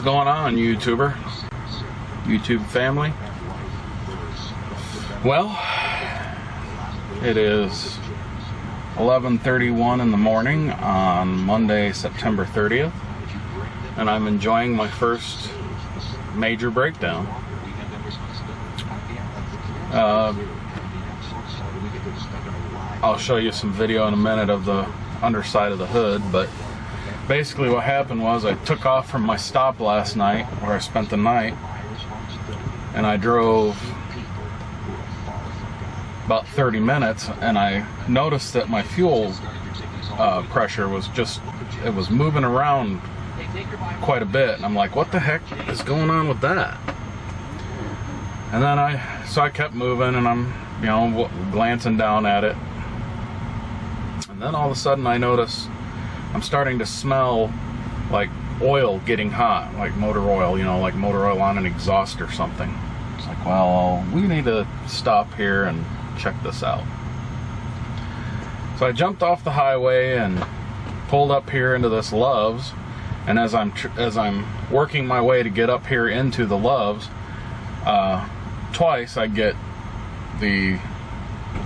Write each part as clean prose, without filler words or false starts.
going on, YouTube family? Well, it is 11:31 in the morning on Monday, September 30th, and I'm enjoying my first major breakdown. I'll show you some video in a minute of the underside of the hood, but basically what happened was I took off from my stop last night where I spent the night, and I drove about 30 minutes, and I noticed that my fuel pressure was it was moving around quite a bit, and I'm like, what the heck is going on with that? And then I kept moving, and I'm glancing down at it, and then all of a sudden I notice I'm starting to smell like oil getting hot, like motor oil, like motor oil on an exhaust or something. It's like, well, we need to stop here and check this out. So I jumped off the highway and pulled up here into this Love's, and as I'm working my way to get up here into the Love's, twice I get the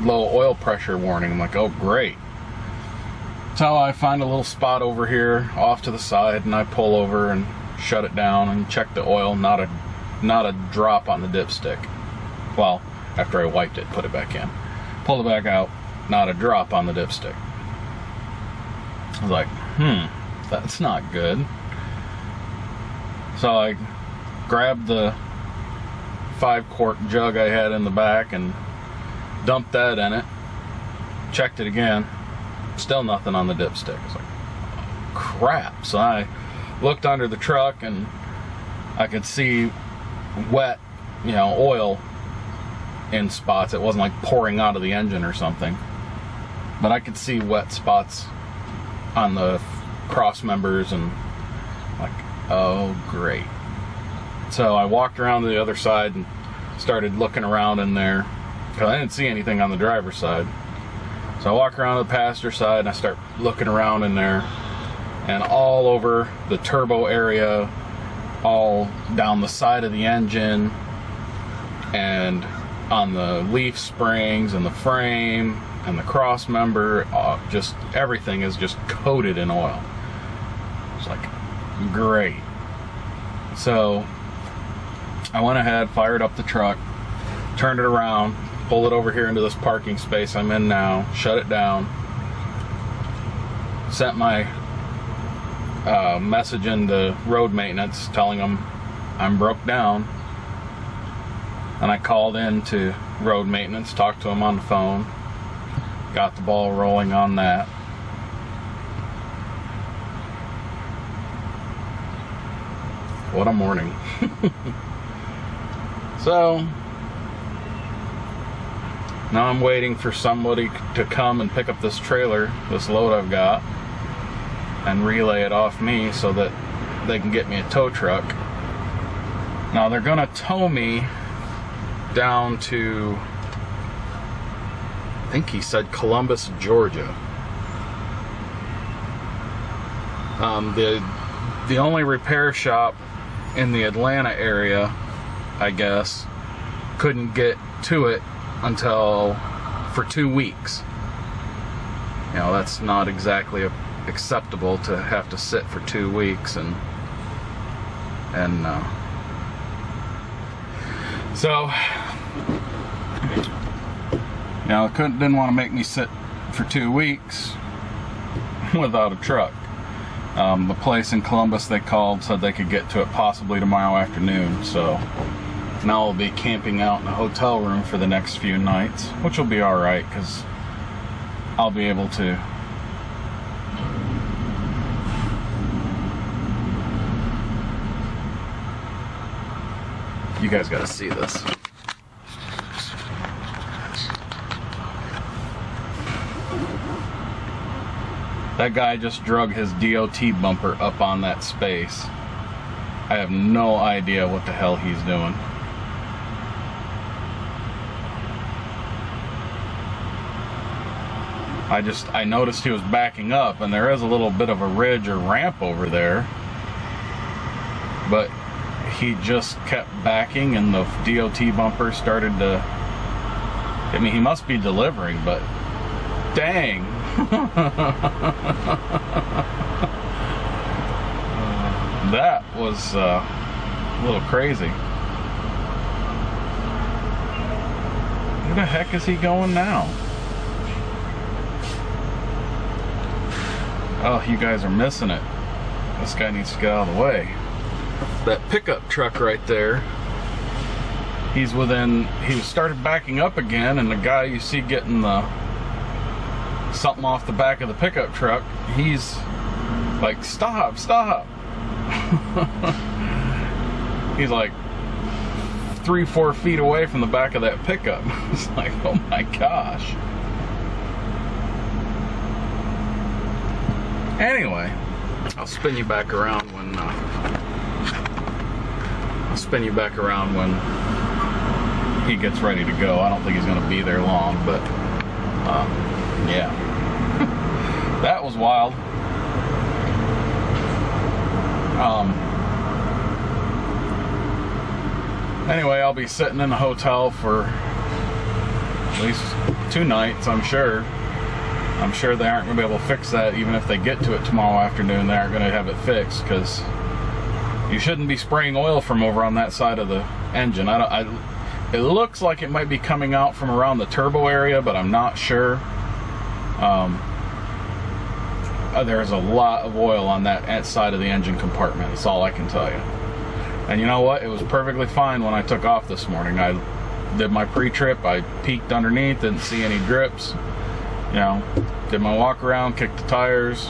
low oil pressure warning. I'm like, oh great. So I find a little spot over here off to the side, and I pull over and shut it down and check the oil. Not a drop on the dipstick. Well, after I wiped it, put it back in, pulled it back out, not a drop on the dipstick. I was like, that's not good. So I grabbed the 5-quart jug I had in the back and dumped that in it, checked it again, still nothing on the dipstick. I was like, oh, crap. So I looked under the truck, and I could see wet, oil in spots. It wasn't like pouring out of the engine or something, but I could see wet spots on the cross members, and like, oh great. So I walked around to the other side and started looking around in there, because I didn't see anything on the driver's side. So I walk around to the passenger side and I start looking around in there, and all over the turbo area, all down the side of the engine, and on the leaf springs and the frame and the cross member, just everything is just coated in oil. It's like, great. So I went ahead, fired up the truck, turned it around, pulled it over here into this parking space I'm in now, shut it down, sent my message into road maintenance telling them I'm broke down, and I called in to road maintenance, talked to them on the phone, got the ball rolling on that. What a morning. So now I'm waiting for somebody to come and pick up this trailer, this load I've got, and relay it off me so that they can get me a tow truck. Now they're gonna tow me down to, I think he said Columbus, Georgia. The only repair shop in the Atlanta area, I guess, couldn't get to it until for 2 weeks. That's not exactly acceptable to have to sit for 2 weeks, and so didn't want to make me sit for 2 weeks without a truck. The place in Columbus they called, said they could get to it possibly tomorrow afternoon, so now I'll be camping out in a hotel room for the next few nights, which will be alright, because I'll be able to you guys gotta see this. That guy just drug his DOT bumper up on that space. I have no idea what the hell he's doing. I noticed he was backing up, and there is a little bit of a ridge or ramp over there. but he just kept backing, and the DOT bumper started to, I mean, he must be delivering, but dang. That was a little crazy. Where the heck is he going now? Oh, you guys are missing it. This guy needs to get out of the way. That pickup truck right there, he started backing up again, and the guy you see getting something off the back of the pickup truck, he's like, stop. He's like 3-4 feet away from the back of that pickup. It's like, oh my gosh. Anyway, I'll spin you back around when he gets ready to go. I don't think he's going to be there long, but yeah. That was wild. Anyway, I'll be sitting in the hotel for at least 2 nights, I'm sure. I'm sure they aren't going to be able to fix that. Even if they get to it tomorrow afternoon, they aren't going to have it fixed, because you shouldn't be spraying oil from over on that side of the engine. It looks like it might be coming out from around the turbo area, but I'm not sure. There's a lot of oil on that side of the engine compartment. That's all I can tell you. And you know what? It was perfectly fine when I took off this morning. I did my pre-trip. I peeked underneath, didn't see any drips. You know, did my walk around, kicked the tires.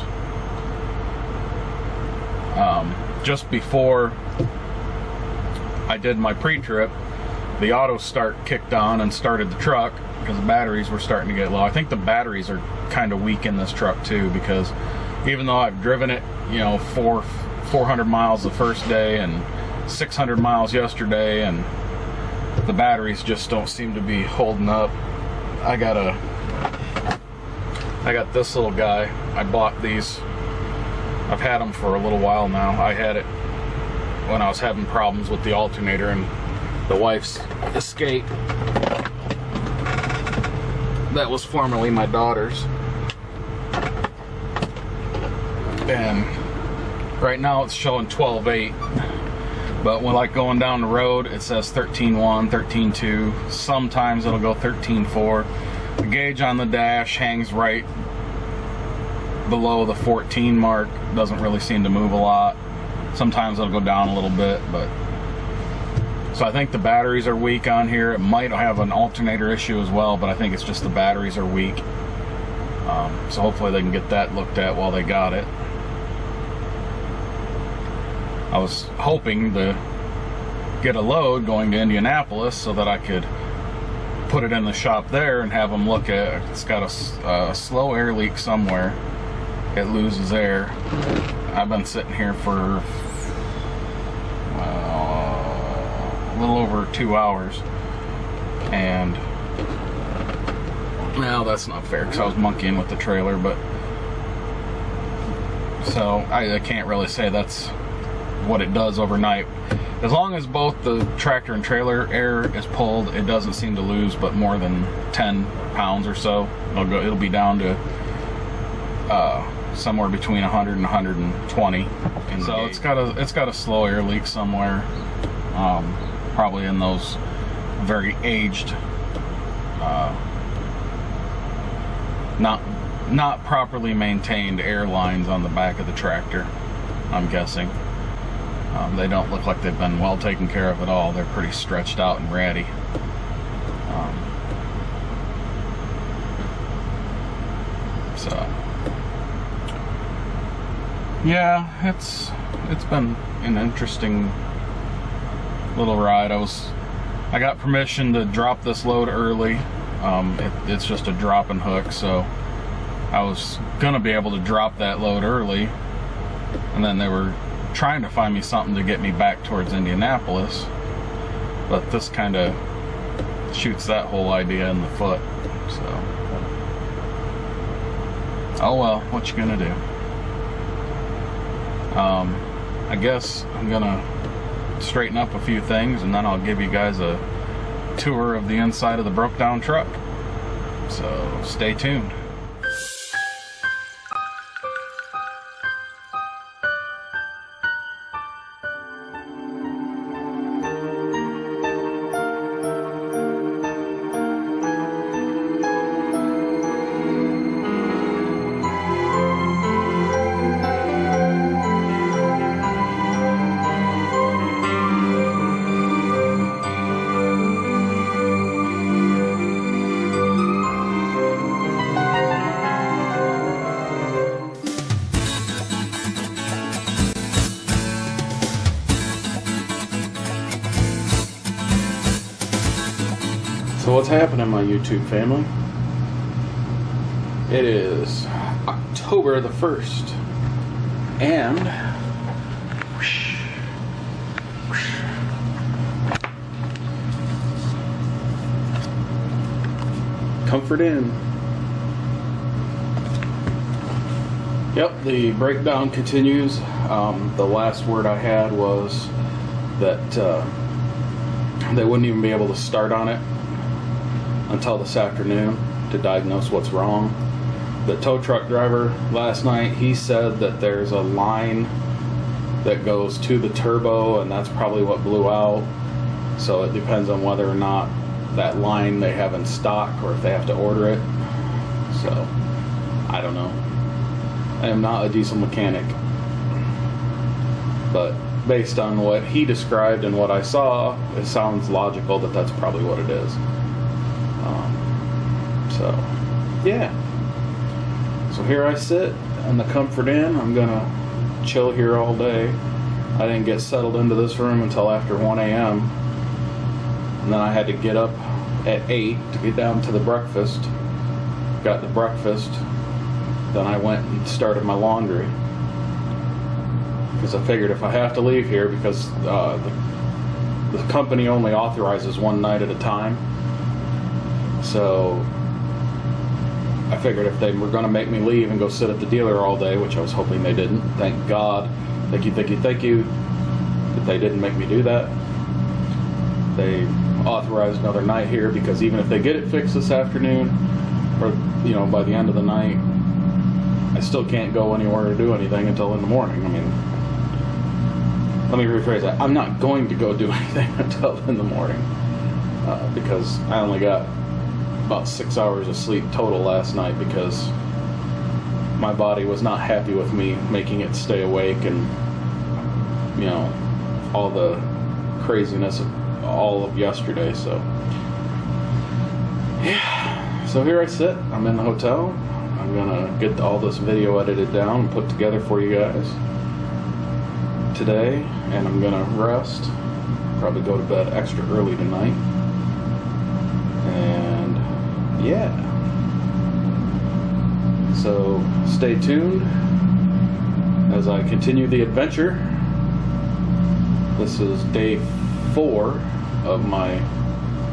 Just before I did my pre-trip, the auto start kicked on and started the truck because the batteries were starting to get low. I think the batteries are kind of weak in this truck too, because even though I've driven it, you know, 400 miles the first day and 600 miles yesterday, and the batteries just don't seem to be holding up. I got this little guy. I bought these. I've had them for a little while now. I had it when I was having problems with the alternator and the wife's Escape. That was formerly my daughter's. And right now it's showing 12.8. But when like going down the road, it says 13.1, 13.2. Sometimes it'll go 13.4. The gauge on the dash hangs right below the 14 mark. Doesn't really seem to move a lot. Sometimes it'll go down a little bit, but so I think the batteries are weak on here. It might have an alternator issue as well, but I think it's just the batteries are weak. So hopefully they can get that looked at while they got it. I was hoping to get a load going to Indianapolis so that I could put it in the shop there and have them look at it. It's got a slow air leak somewhere. It loses air. I've been sitting here for a little over 2 hours, and well, that's not fair because I was monkeying with the trailer, but so I can't really say that's what it does overnight. As long as both the tractor and trailer air is pulled, it doesn't seem to lose but more than 10 pounds or so. It'll be down to somewhere between 100 and 120. And so it's got a slow air leak somewhere, probably in those very aged, not properly maintained air lines on the back of the tractor, I'm guessing. They don't look like they've been well taken care of at all. They're pretty stretched out and ratty. So yeah, it's been an interesting little ride. I got permission to drop this load early. It's just a drop and hook, so I was gonna be able to drop that load early, and then they were trying to find me something to get me back towards Indianapolis, but this kind of shoots that whole idea in the foot. So oh well, what you gonna do? I guess I'm gonna straighten up a few things, and then I'll give you guys a tour of the inside of the broke down truck. So stay tuned. So what's happening, my YouTube family? It is October the 1st, and Comfort Inn. Yep, the breakdown continues. The last word I had was that they wouldn't even be able to start on it until this afternoon to diagnose what's wrong. The tow truck driver last night, he said that there's a line that goes to the turbo, and that's probably what blew out. So it depends on whether or not that line they have in stock or if they have to order it. So I don't know. I am not a diesel mechanic, but based on what he described and what I saw, it sounds logical that that's probably what it is. So yeah, so here I sit in the Comfort Inn. I'm gonna chill here all day. I didn't get settled into this room until after 1 a.m. and then I had to get up at 8 to get down to the breakfast. Got the breakfast, then I went and started my laundry, because I figured if I have to leave here, because the company only authorizes one night at a time, so I figured if they were going to make me leave and go sit at the dealer all day, which I was hoping they didn't, thank God, thank you that they didn't make me do that. They authorized another night here, because even if they get it fixed this afternoon, or by the end of the night, I still can't go anywhere to do anything until in the morning. I mean, let me rephrase that. I'm not going to go do anything until in the morning, because I only got about 6 hours of sleep total last night, because my body was not happy with me making it stay awake, and all the craziness of all of yesterday. So yeah, so here I sit. I'm in the hotel. I'm gonna get all this video edited down and put together for you guys today, and I'm gonna rest, probably go to bed extra early tonight, and yeah, so stay tuned as I continue the adventure. This is day 4 of my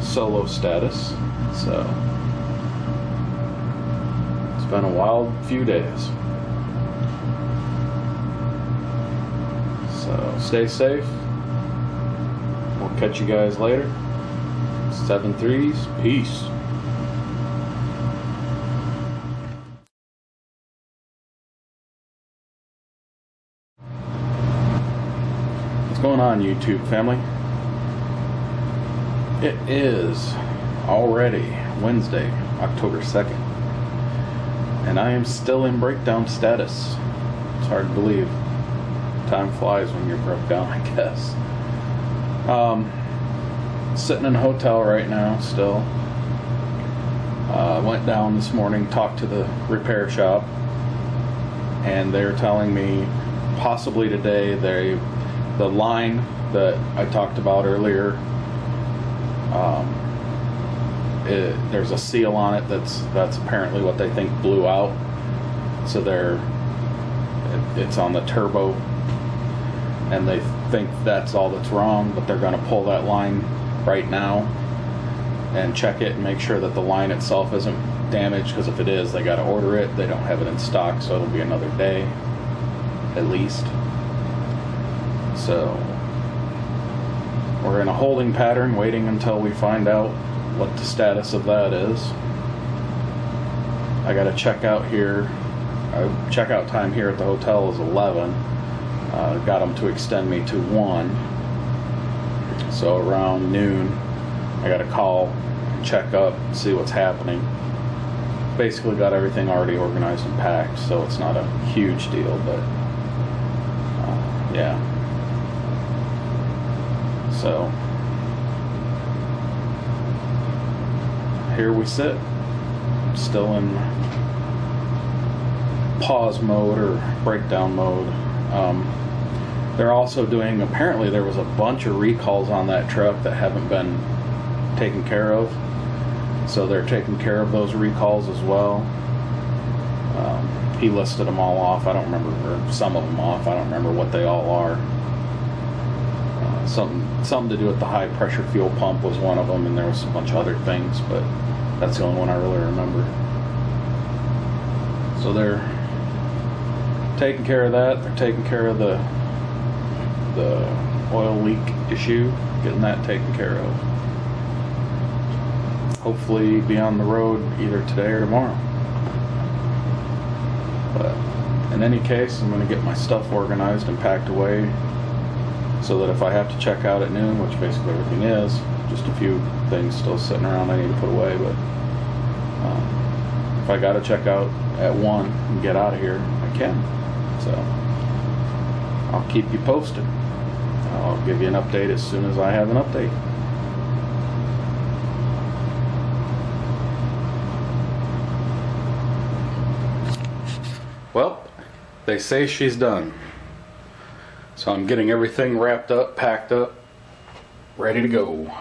solo status, so it's been a wild few days. So stay safe. We'll catch you guys later. 7-3s, peace. What's going on, YouTube family? It is already Wednesday, October 2nd, and I am still in breakdown status. It's hard to believe. Time flies when you're broke down, I guess. Sitting in a hotel right now still. Went down this morning, talked to the repair shop, and they're telling me possibly today the line that I talked about earlier, there's a seal on it that's apparently what they think blew out. So it's on the turbo, and they think that's all that's wrong, but they're going to pull that line right now and check it and make sure that the line itself isn't damaged, because if it is, they got to order it. They don't have it in stock, so it'll be another day at least. So we're in a holding pattern, waiting until we find out what the status of that is. I got to check out here. Checkout time here at the hotel is 11. Got them to extend me to 1. So around noon, I got to call, check up, see what's happening. Basically got everything already organized and packed, so it's not a huge deal, but yeah. So here we sit, still in pause mode or breakdown mode. They're also doing, apparently there was a bunch of recalls on that truck that haven't been taken care of, so they're taking care of those recalls as well. He listed them all off. I don't remember, or some of them off. I don't remember what they all are. Something to do with the high pressure fuel pump was one of them, and there was a bunch of other things, but that's the only one I really remember. So they're taking care of that. They're taking care of the oil leak issue, getting that taken care of. Hopefully be on the road either today or tomorrow. But in any case, I'm going to get my stuff organized and packed away so that if I have to check out at noon, which basically everything is, just a few things still sitting around I need to put away, but if I got to check out at 1 and get out of here, I can. So I'll keep you posted. I'll give you an update as soon as I have an update. Well, they say she's done. So I'm getting everything wrapped up, packed up, ready to go.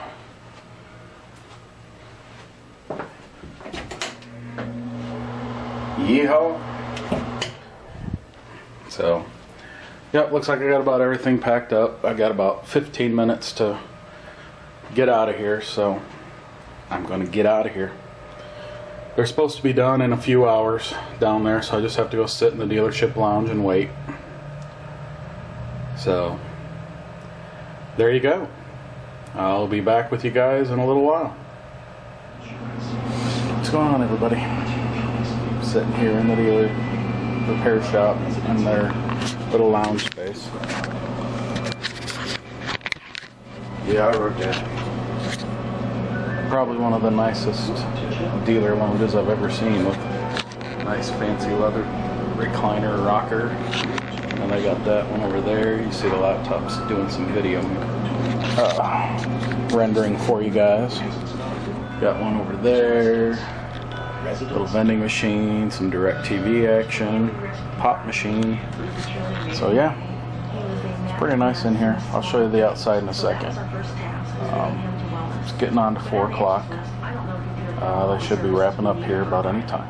Yeehaw. So, yep, looks like I got about everything packed up. I got about 15 minutes to get out of here, so I'm gonna get out of here. They're supposed to be done in a few hours down there, so I just have to go sit in the dealership lounge and wait. So, there you go. I'll be back with you guys in a little while. What's going on, everybody? Sitting here in the dealer repair shop in their little lounge space. Yeah, I wrote that. Probably one of the nicest dealer lounges I've ever seen, with nice fancy leather recliner rocker. And I got that one over there. You see the laptop's doing some video rendering for you guys. Got one over there. Little vending machine, some direct TV action, pop machine. So yeah, it's pretty nice in here. I'll show you the outside in a second. It's getting on to 4 o'clock. They should be wrapping up here about any time.